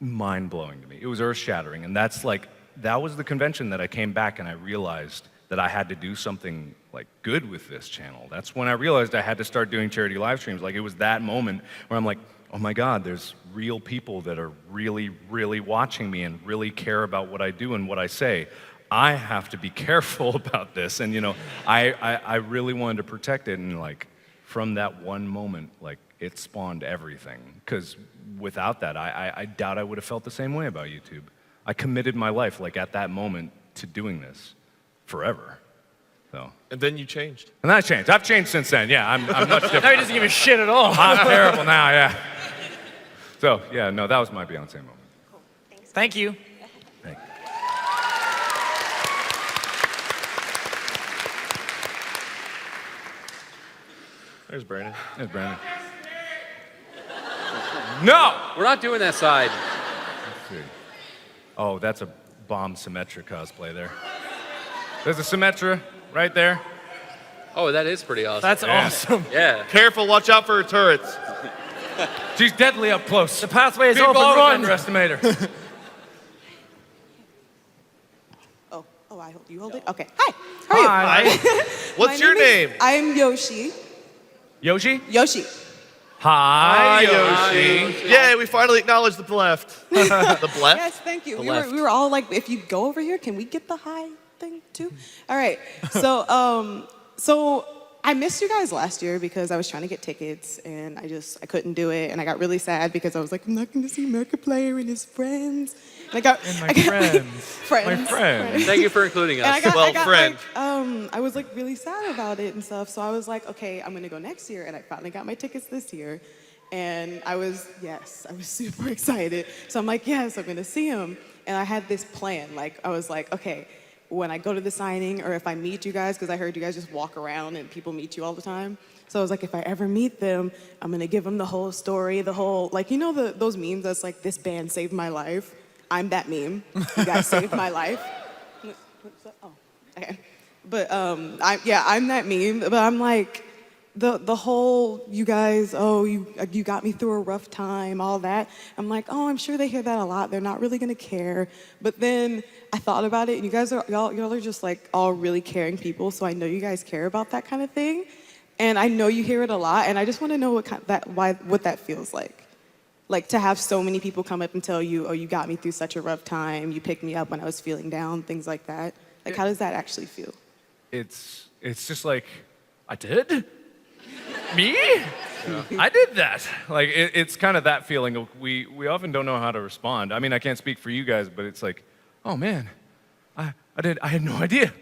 mind-blowing to me. It was earth-shattering. And that's, like, that was the convention that I came back and I realized that I had to do something like good with this channel. That's when I realized I had to start doing charity live streams. Like, it was that moment where I'm like, oh my God, there's real people that are really, really watching me and really care about what I do and what I say. I have to be careful about this. And, you know, I really wanted to protect it. And, like, from that one moment, like, it spawned everything. Because without that, I doubt I would have felt the same way about YouTube. I committed my life, like, at that moment to doing this forever. So. And then you changed. And that changed. I've changed since then. Yeah, I'm much different. Now he doesn't give a shit at all. I'm terrible now, yeah. So, yeah, no, that was my Beyonce moment. Cool. Thanks. Thank you. Thank you. There's Brandon. There's Brandon. No! We're not doing that side. Let's see. Oh, that's a Bomb Symmetra cosplay there. There's a Symmetra right there. Oh, that is pretty awesome. That's awesome. Yeah. Careful, watch out for her turrets. She's deadly up close. The pathway is People open. always Run. underestimate her. Oh, I hold you hold it. Okay. Hi. How are you? Hi. What's My your name? I'm Yoshi. Yoshi? Yoshi. Hi, Yoshi. Yay, we finally acknowledged the left. The left? Yes, thank you. The We left. were all like, if you go over here, can we get the hi thing too? All right. So I missed you guys last year because I was trying to get tickets and I couldn't do it, and I got really sad because I was like, I'm not going to see Markiplier and his friends. And I got friends. My friend. Thank you for including And us. Well, friend. I was like really sad about it and stuff. So I was like, okay, I'm gonna go next year. And I finally got my tickets this year. And I was super excited. So I'm like, yes, I'm gonna see him. And I had this plan. Like, I was like, okay, when I go to the signing or if I meet you guys, because I heard you guys just walk around and people meet you all the time. So I was like, if I ever meet them, I'm gonna give them the whole story, the whole, like, you know those memes that's like, this band saved my life? I'm that meme. You guys saved my life. What's that? Oh, okay. But I'm that meme. But I'm like, the whole you guys, oh, you got me through a rough time, all that. I'm like, oh, I'm sure they hear that a lot. They're not really gonna care. But then I thought about it, and you guys are y'all are just like all really caring people. So I know you guys care about that kind of thing, and I know you hear it a lot. And I just want to know what that feels like. Like to have so many people come up and tell you, oh, you got me through such a rough time. You picked me up when I was feeling down, things like that. Like, how does that actually feel? It's just like, I did? Me? I did that. Like, it's kind of that feeling of we often don't know how to respond. I mean, I can't speak for you guys, but it's like, oh man, I had no idea.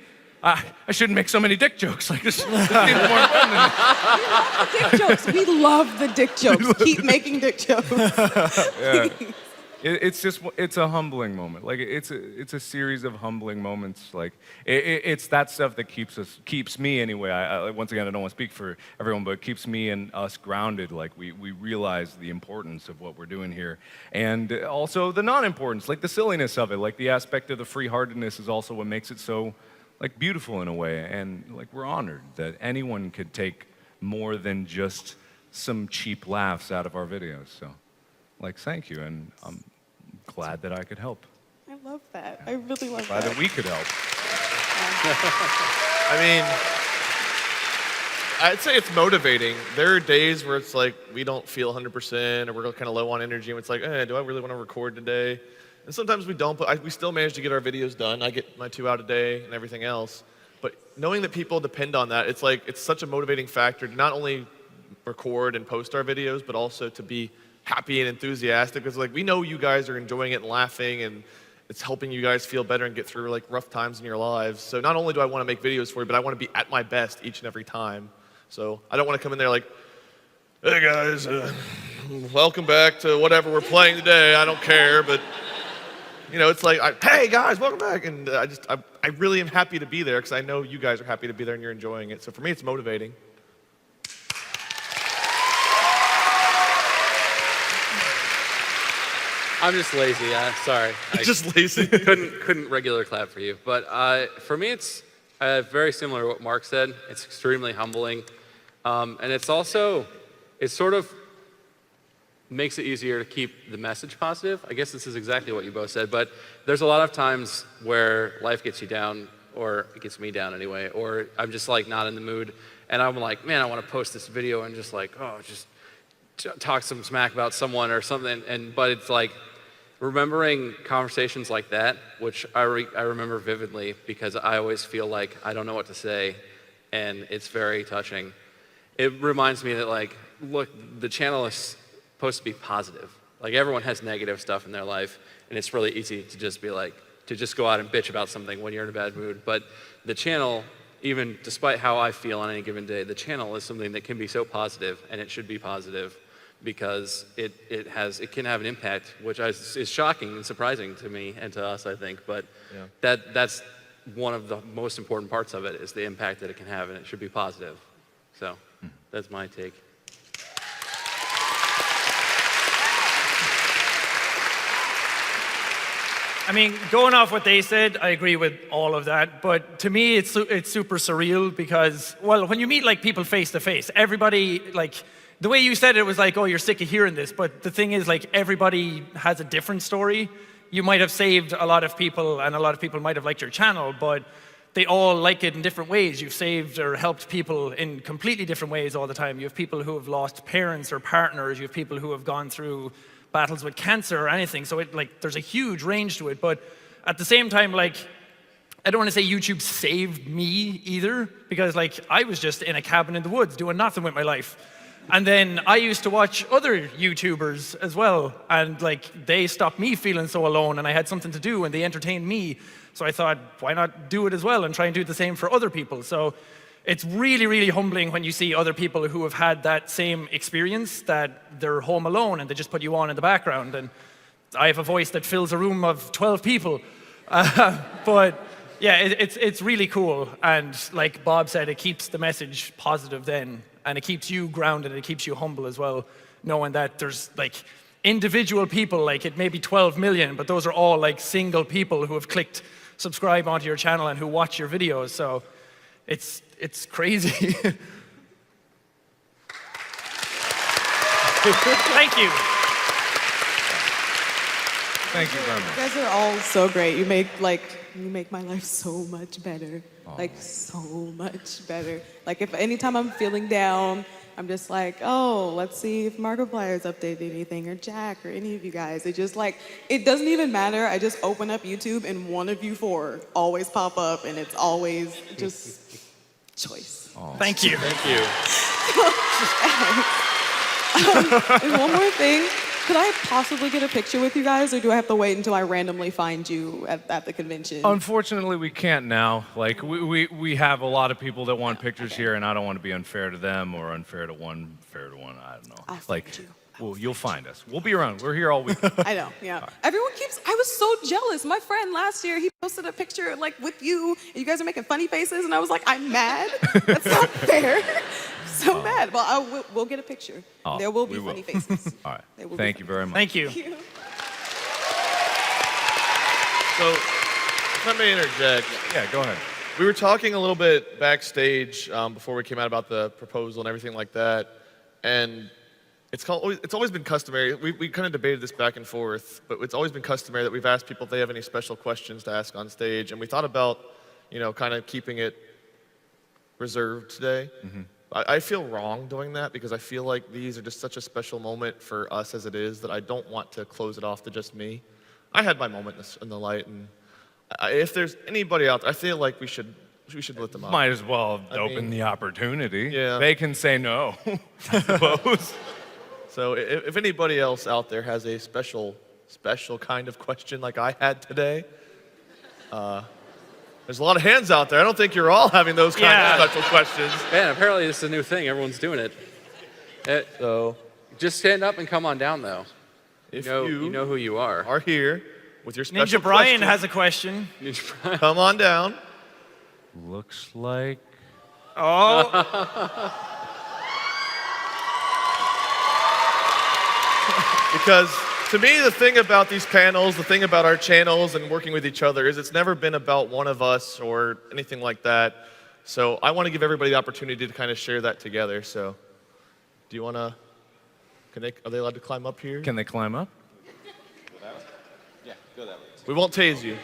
I shouldn't make so many dick jokes. Like this seems more fun than Dick jokes. We love the dick jokes. Keep making dick jokes. yeah. It's a humbling moment. Like it's a series of humbling moments. Like it's that stuff that keeps me anyway. I once again, I don't want to speak for everyone, but it keeps me and us grounded. Like we realize the importance of what we're doing here, and also the non-importance, like the silliness of it. Like the aspect of the free-heartedness is also what makes it so like beautiful in a way, and like we're honored that anyone could take more than just some cheap laughs out of our videos. So, like, thank you, and I'm glad that I could help. I love that. I really love Glad that. that we could help. I mean, I'd say it's motivating. There are days where it's like we don't feel 100% or we're kind of low on energy, and it's like, do I really want to record today? And sometimes we don't, but we still manage to get our videos done. I get my 2 out a day and everything else. But knowing that people depend on that, it's like it's such a motivating factor to not only record and post our videos, but also to be happy and enthusiastic. Because like we know you guys are enjoying it and laughing, and it's helping you guys feel better and get through like rough times in your lives. So not only do I want to make videos for you, but I want to be at my best each and every time. So I don't want to come in there like, hey guys, welcome back to whatever we're playing today. I don't care, but you know, it's like, hey guys, welcome back. And I really am happy to be there because I know you guys are happy to be there and you're enjoying it. So for me, it's motivating. I'm just lazy. Sorry. I Just lazy. couldn't regular clap for you. But for me, it's very similar to what Mark said. It's extremely humbling. And it's also, it sort of makes it easier to keep the message positive. I guess this is exactly what you both said, but there's a lot of times where life gets you down, or it gets me down anyway, or I'm just like not in the mood, and I'm like, man, I want to post this video and just like, just talk some smack about someone or something, but it's like remembering conversations like that, which I remember vividly because I always feel like I don't know what to say, and it's very touching. It reminds me that like, look, the channel is supposed to be positive. Like everyone has negative stuff in their life, and it's really easy to just be like, to just go out and bitch about something when you're in a bad mood. But the channel, even despite how I feel on any given day, the channel is something that can be so positive, and it should be positive because it can have an impact, which is shocking and surprising to me and to us, I think. But that's one of the most important parts of it is the impact that it can have, and it should be positive. So that's my take. I mean, going off what they said, I agree with all of that. But to me, it's super surreal because, well, when you meet like people face to face, everybody like the way you said it was like, oh, you're sick of hearing this. But the thing is, like, everybody has a different story. you might have saved a lot of people, and a lot of people might have liked your channel, but they all like it in different ways. You've saved or helped people in completely different ways all the time. You have people who have lost parents or partners. You have people who have gone through battles with cancer or anything. So there's a huge range to it. But at the same time, I don't want to say YouTube saved me either, because I was just in a cabin in the woods doing nothing with my life. And then I used to watch other YouTubers as well, and they stopped me feeling so alone, and I had something to do, and they entertained me. So I thought, why not do it as well and try and do the same for other people? So it's really, really humbling when you see other people who have had that same experience, that they're home alone and they just put you on in the background. And I have a voice that fills a room of 12 people. But yeah, it's really cool. And like Bob said, it keeps the message positive then. And it keeps you grounded, it keeps you humble as well, knowing that there's individual people, it may be 12 million, but those are all single people who have clicked subscribe onto your channel and who watch your videos. So it's crazy. Thank you. Thank you very much. You guys are all so great. You make my life so much better. So much better. If anytime I'm feeling down, I'm just oh, let's see if Markiplier's updated anything, or Jack, or any of you guys. It just it doesn't even matter. I just open up YouTube and one of you four always pop up, and it's always just choice. Thank you. Thank you. And one more thing. Could I possibly get a picture with you guys, or do I have to wait until I randomly find you at the convention? Unfortunately, we can't now. We have a lot of people that want pictures here, and I don't want to be unfair to them or unfair to one. I don't know. I'll find you. Well, you'll find us. We'll be around. We're here all week. I know, yeah. Everyone I was so jealous. My friend last year, he posted a picture with you, and you guys are making funny faces, and I was like, I'm mad. That's not fair. So mad. Well, we'll get a picture. There will be funny faces. All right. Thank you very much. Thank you. Thank you. So, if I may interject, Yeah, go ahead. we were talking a little bit backstage before we came out about the proposal and everything like that, and it's always been customary. We kind of debated this back and forth, but it's always been customary that we've asked people if they have any special questions to ask on stage, and we thought about, kind of keeping it reserved today. I feel wrong doing that because I feel like these are just such a special moment for us as it is that I don't want to close it off to just me. I had my moment in the light, and if there's anybody out there, I feel like we should let them out. Might as well open mean, the opportunity. yeah. They can say no, I suppose. So if anybody else out there has a special kind of question like I had today, there's a lot of hands out there. I don't think you're all having those kind of special questions. Man, apparently this is a new thing. Everyone's doing it. So Just stand up and come on down, though. if You know who you are. are here with your special Ninja Brian question, has a question. come on down. Looks like Oh, Because to me, the thing about these panels, the thing about our channels and working with each other is it's never been about one of us or anything like that. So I want to give everybody the opportunity to kind of share that together. So do you want to, are they allowed to climb up here? can they climb up? Yeah, go that way. We won't tase you.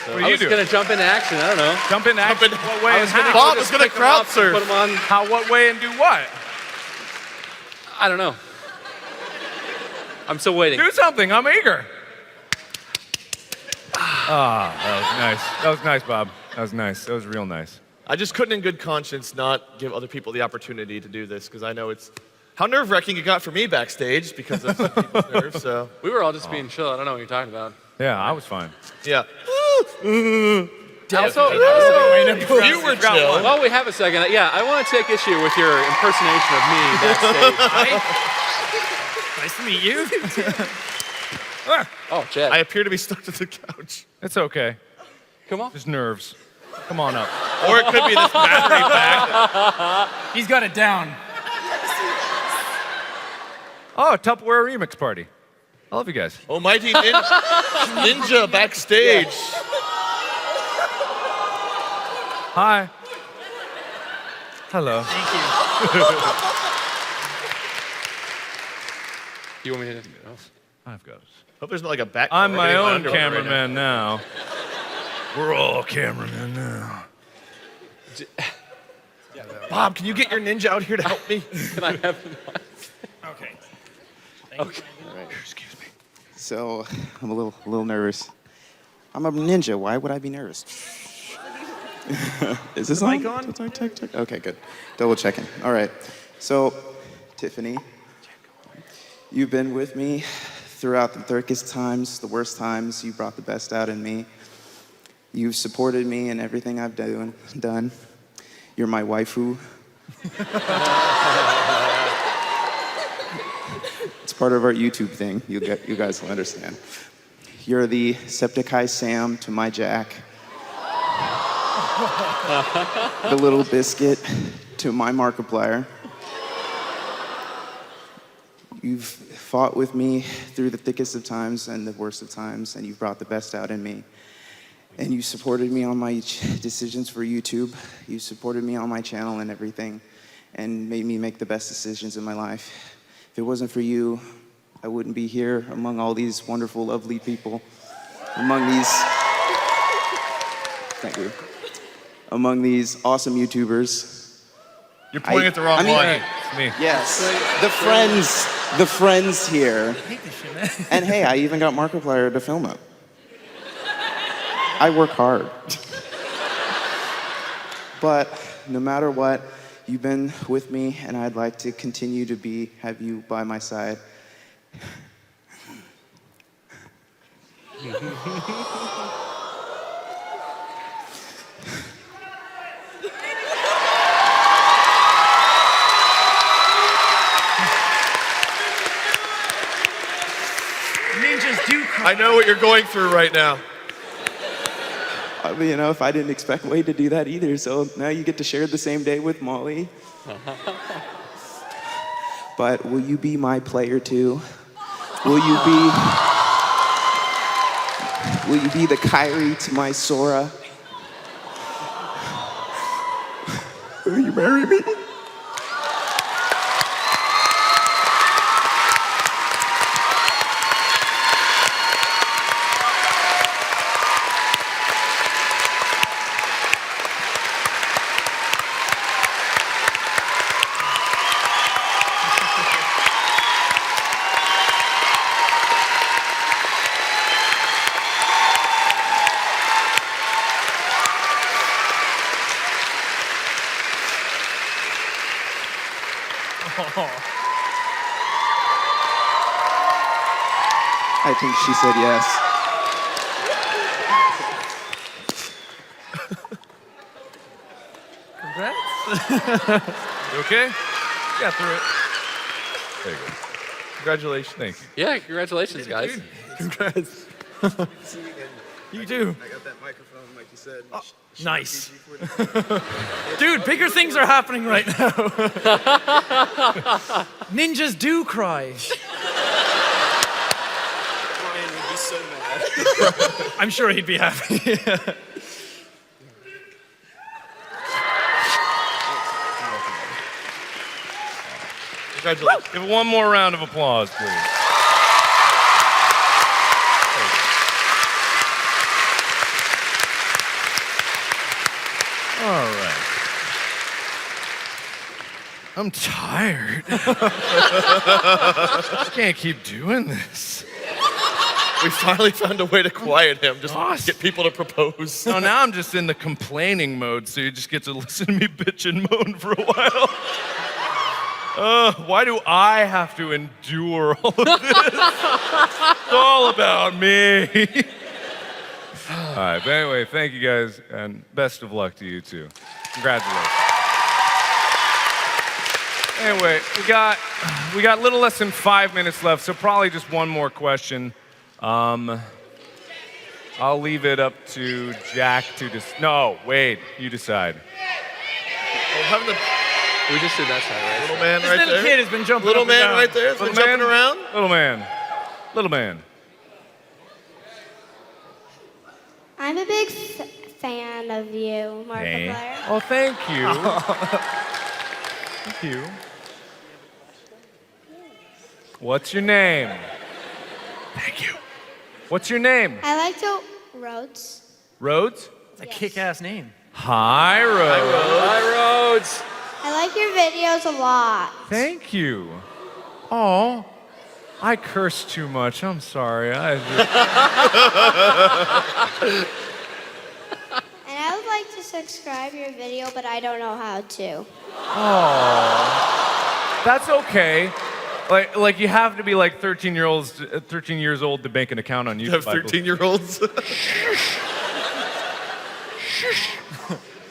What I do you was do? going to jump into action. I don't know. Jump in action. in- What way I and was gonna how? Bob just is gonna pick them up crowd and Put them on. How, what way, and do what? I don't know. I'm still waiting. Do something. I'm eager. That was nice. That was nice, Bob. That was nice. That was real nice. I just couldn't in good conscience not give other people the opportunity to do this because I know it's how nerve-wracking it got for me backstage because of some people's nerves. So We were all just being chill. I don't know what you're talking about. Yeah, I was fine. yeah. Also, You were chill. while we have a second, yeah, I want to take issue with your impersonation of me backstage. nice to meet you. Oh, Chad. I appear to be stuck to the couch. It's okay. Come on. Just nerves. Come on up. Or it could be this battery pack. He's got it down. Oh, Tupperware remix party. I love you guys. Almighty ninja backstage. Hi. Hello. Thank you. You want me to? Oh. I've got it. Hope there's not like a back. I'm my own underwear right now. cameraman now. We're all cameramen now. Bob, can you get your ninja out here to help me? Can I have him? Okay. Excuse me. So I'm a little nervous. I'm a ninja. Why would I be nervous? Is this mic on? on? Check. Okay, good. Double checking. All right. So, Tiffany, you've been with me throughout the darkest times, the worst times. You brought the best out in me. You've supported me in everything I've done. You're my waifu. It's part of our YouTube thing. You guys will understand. You're the Septiceye Sam to my Jack. The little biscuit to my Markiplier. You've fought with me through the thickest of times and the worst of times, and you've brought the best out in me. And you supported me on my decisions for YouTube. You supported me on my channel and everything, and made me make the best decisions in my life. If it wasn't for you, I wouldn't be here among all these wonderful, lovely people. Thank you. Among these awesome YouTubers. You're pointing at the wrong one. It's me. Yes, the friends here. And hey, I even got Markiplier to film it. I work hard. But no matter what, you've been with me, and I'd like to continue to have you by my side. Ninjas do cry. I know what you're going through right now. You know, if I didn't expect Wade to do that either, so now you get to share the same day with Molly. But will you be my player too? Will you be the Kyrie to my Sora? Will you marry me? I think she said yes. Congrats. You okay? Got through it. There you go. Congratulations. Thank you. Yeah, congratulations, guys. Congrats. You do. I got that microphone, like you said. Nice. Dude, bigger things are happening right now. Ninjas do cry. Brian would be so mad. I'm sure he'd be happy. Congratulations. Give it one more round of applause, please. All right. I'm tired. I can't keep doing this. We finally found a way to quiet him. Just Awesome. get people to propose. So now I'm just in the complaining mode, so you just get to listen to me bitch and moan for a while. Why do I have to endure all of this? It's all about me. All right, but anyway, thank you guys, and best of luck to you too. Congratulations. Anyway, we got a little less than 5 minutes left, so probably just one more question. I'll leave it up to Jack to No, Wade, you decide. Oh, having the We just did that side, right? little man This right little there. kid has been jumping Little up and man down. right there. Has been jumping around. Little man. Little man. I'm a big fan of you, Markiplier. Oh, thank you. Thank you. What's your name? Thank you. What's your name? I like to Rhodes. Rhodes? It's a kick-ass name. Hi, Rhodes. Hi, Rhodes. I like your videos a lot. Thank you. Oh, I curse too much. I'm sorry. And I would like to subscribe your video, but I don't know how to. Oh, that's okay. Like you have to be like 13 years old to make an account on YouTube. You have 13-year-olds?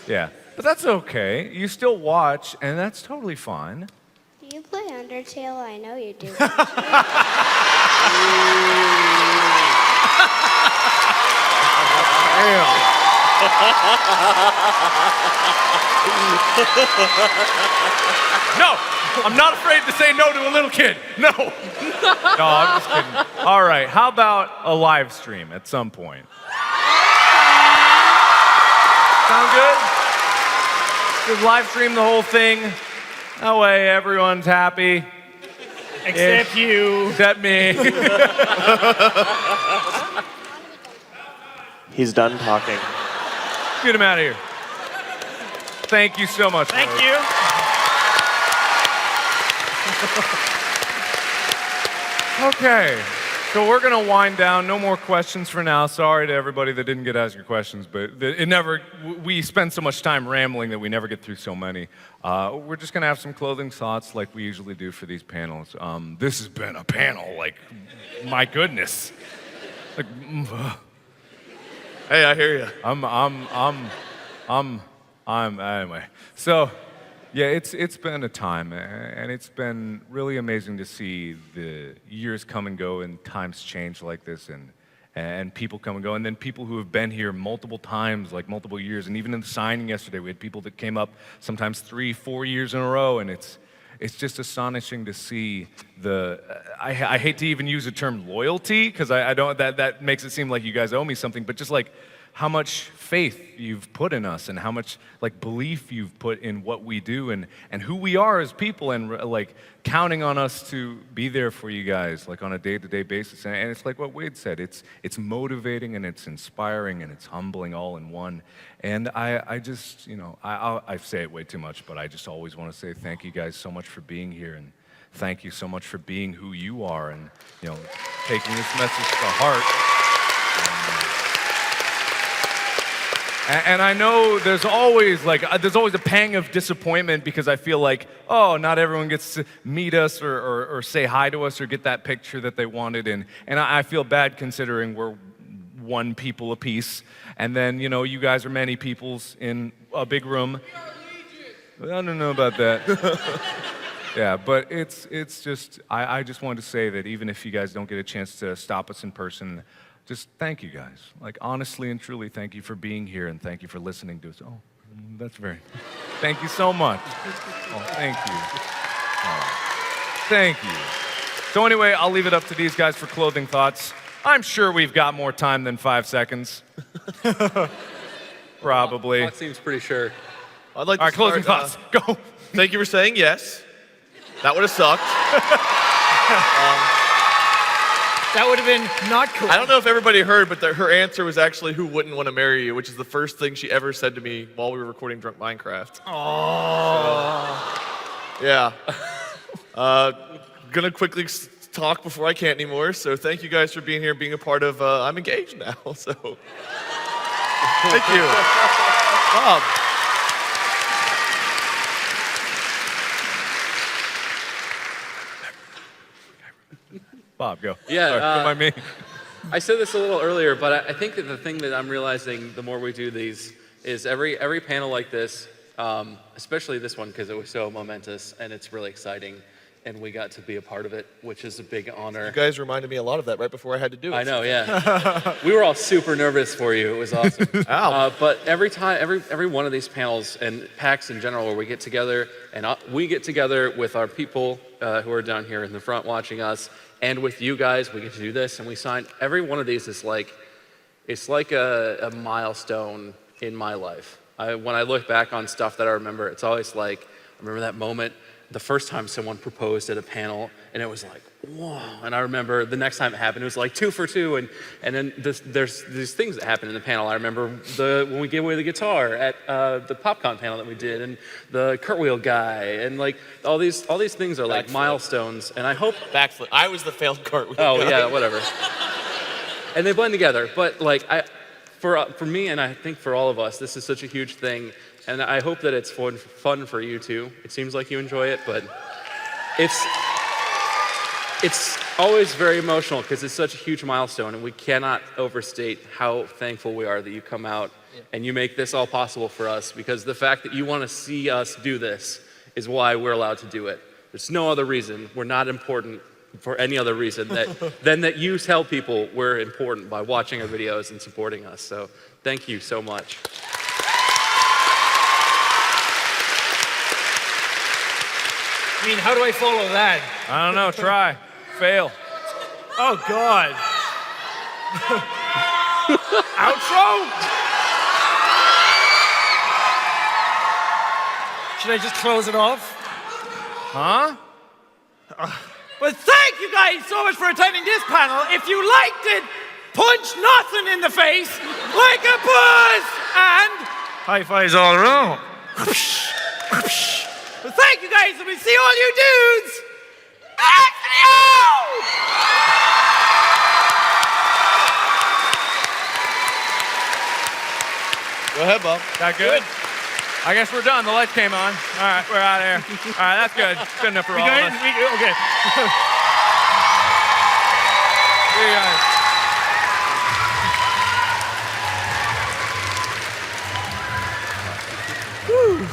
Yeah, but that's okay. You still watch, and that's totally fine. Do you play Undertale? I know you do. No, I'm not afraid to say no to a little kid. No. No, I'm just kidding. All right, how about a live stream at some point? Sound good? Just live stream the whole thing. That way everyone's happy. Except you. Except me. He's done talking. Get him out of here. Thank you so much. Thank Rhodes. you. Okay, so we're gonna wind down. No more questions for now. Sorry to everybody that didn't get to ask your questions, but we spend so much time rambling that we never get through so many. We're just gonna have some clothing thoughts like we usually do for these panels. This has been a panel, like, my goodness. Like, Hey, I hear you. Anyway. So, yeah, it's been a time, and it's been really amazing to see the years come and go and times change like this, and people come and go, and then people who have been here multiple times, like multiple years, and even in the signing yesterday, we had people that came up sometimes 3-4 years in a row, and it's just astonishing to see I hate to even use the term loyalty, because I don't, that makes it seem like you guys owe me something, but just like how much faith you've put in us and how much like belief you've put in what we do and who we are as people, and like counting on us to be there for you guys like on a day-to-day basis. And it's like what Wade said, it's motivating and it's inspiring and it's humbling all in one. And I just, I say it way too much, but I just always want to say thank you guys so much for being here, and thank you so much for being who you are, and taking this message to heart. And I know there's always a pang of disappointment, because I feel like, oh, not everyone gets to meet us or say hi to us or get that picture that they wanted. And I feel bad considering we're one people apiece. And then, you guys are many peoples in a big room. I don't know about that. Yeah, but it's just, I just wanted to say that even if you guys don't get a chance to stop us in person, just thank you guys. Like, honestly and truly, thank you for being here, and thank you for listening to us. Oh, that's very... Thank you so much. Oh, thank you. Oh, thank you. So anyway, I'll leave it up to these guys for clothing thoughts. I'm sure we've got more time than 5 seconds. Probably. That seems pretty sure. I'd like All right, to closing start, thoughts. Go. Thank you for saying yes. That would have sucked. That would have been not cool. I don't know if everybody heard, but her answer was actually who wouldn't want to marry you, which is the first thing she ever said to me while we were recording Drunk Minecraft. Oh. So, yeah. Gonna quickly talk before I can't anymore. So thank you guys for being here, being a part of. I'm engaged now, so thank you, Bob. Bob, go. Yeah, Sorry, don't mind me. I said this a little earlier, but I think that the thing that I'm realizing the more we do these is every panel like this, especially this one because it was so momentous and it's really exciting, and we got to be a part of it, which is a big honor. You guys reminded me a lot of that right before I had to do it. I know, yeah. We were all super nervous for you. It was awesome. But every time, every one of these panels and PAX in general, where we get together and we get together with our people who are down here in the front watching us, and with you guys, we get to do this, and we sign. Every one of these is like, it's like a milestone in my life. When I look back on stuff that I remember, it's always like, I remember that moment the first time someone proposed at a panel, and it was like, whoa. And I remember the next time it happened, it was like 2 for 2. And then there's these things that happen in the panel. I remember when we gave away the guitar at the PopCon panel that we did, and the cartwheel guy, and like all these things are like milestones. And I hope Backflip. I was the failed cartwheel. Oh guy. yeah, whatever. And they blend together. But like for me, and I think for all of us, this is such a huge thing. And I hope that it's fun for you too. It seems like you enjoy it, but it's always very emotional because it's such a huge milestone, and we cannot overstate how thankful we are that you come out and you make this all possible for us, because the fact that you want to see us do this is why we're allowed to do it. There's no other reason. We're not important for any other reason than that you tell people we're important by watching our videos and supporting us. So thank you so much. I mean, how do I follow that? I don't know. Try. Fail. Oh, God. Outro? Should I just close it off? Huh? Well, thank you guys so much for attending this panel. If you liked it, punch nothing in the face like a buzz, and high fives all around. Well, thank you guys, and we'll see all you dudes at the Go ahead, Bob. That good? I guess we're done. The lights came on. All right, we're out of here. All right, that's good. Good enough for all of us. Okay. See you guys. Woo.